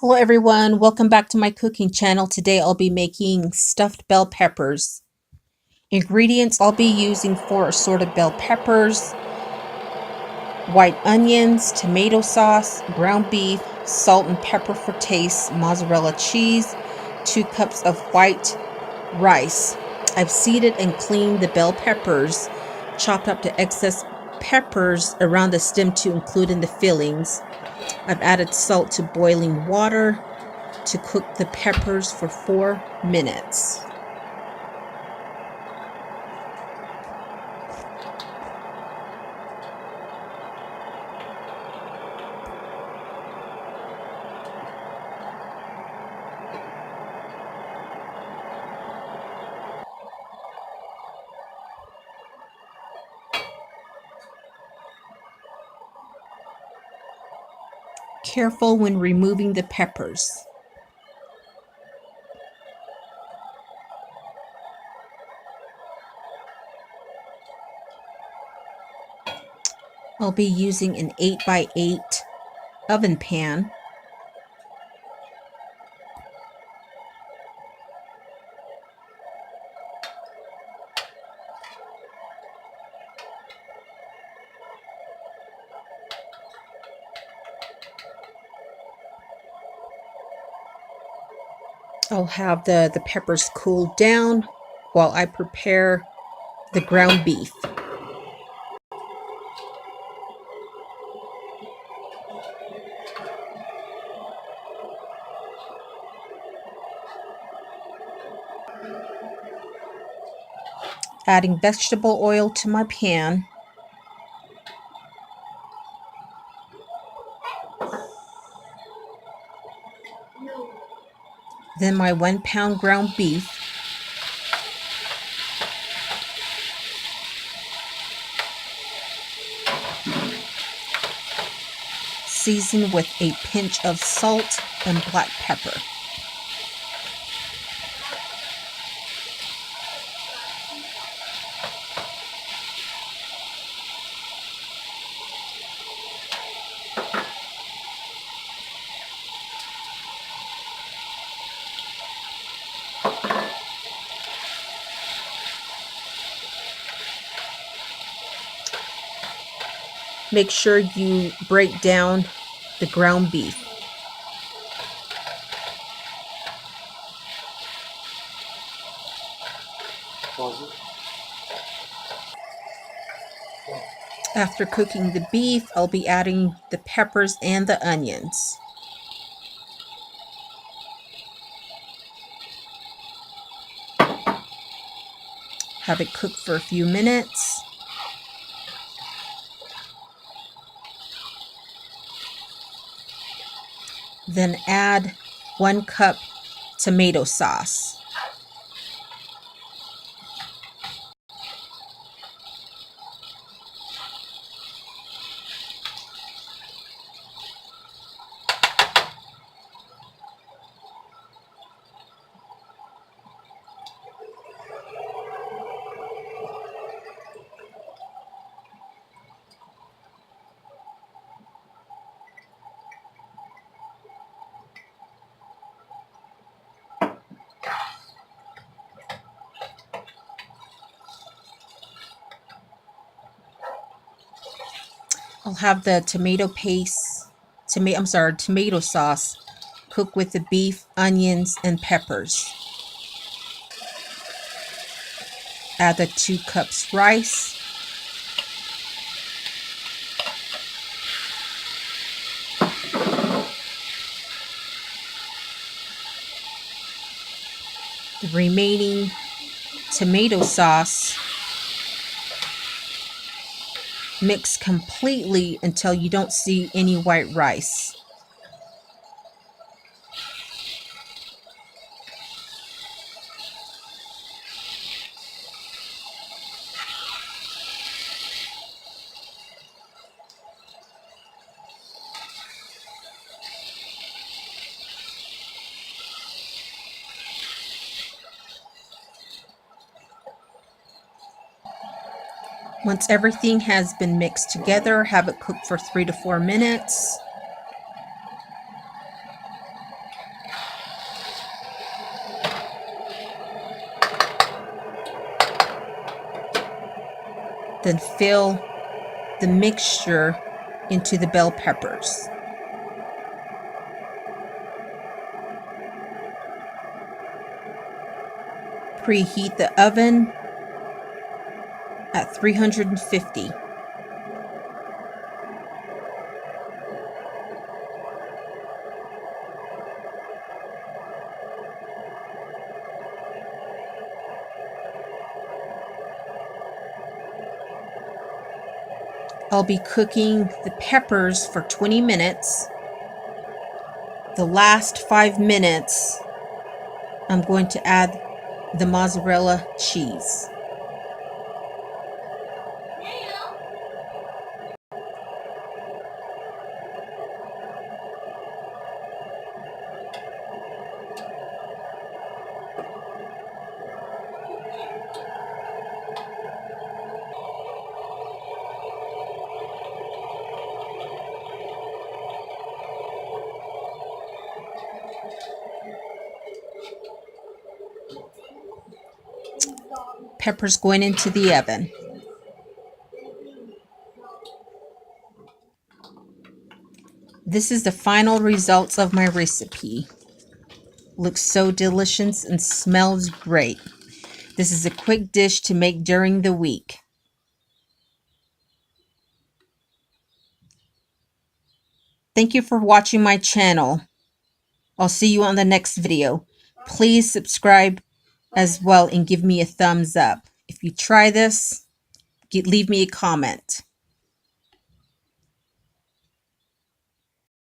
Hello everyone, welcome back to my cooking channel. Today I'll be making stuffed bell peppers. Ingredients I'll be using: 4 assorted bell peppers, white onions, tomato sauce, ground beef, salt and pepper for taste, mozzarella cheese, 2 cups of white rice. I've seeded and cleaned the bell peppers, chopped up the excess peppers around the stem to include in the fillings. I've added salt to boiling water to cook the peppers for 4 minutes. Careful when removing the peppers. I'll be using an 8x8 oven pan. I'll have the peppers cool down while I prepare the ground beef. Adding vegetable oil to my pan. Then my 1-pound ground beef. Seasoned with a pinch of salt and black pepper. Make sure you break down the ground beef. After cooking the beef, I'll be adding the peppers and the onions. Have it cook for a few minutes. Then add 1 cup tomato sauce. I'll have the tomato sauce cook with the beef, onions, and peppers. Add the 2 cups rice. The remaining tomato sauce. Mix completely until you don't see any white rice. Once everything has been mixed together, have it cook for 3 to 4 minutes. Then fill the mixture into the bell peppers. Preheat the oven at 350. I'll be cooking the peppers for 20 minutes. The last 5 minutes, I'm going to add the mozzarella cheese. Peppers going into the oven. This is the final results of my recipe. Looks so delicious and smells great. This is a quick dish to make during the week. Thank you for watching my channel. I'll see you on the next video. Please subscribe as well and give me a thumbs up. If you try this, leave me a comment.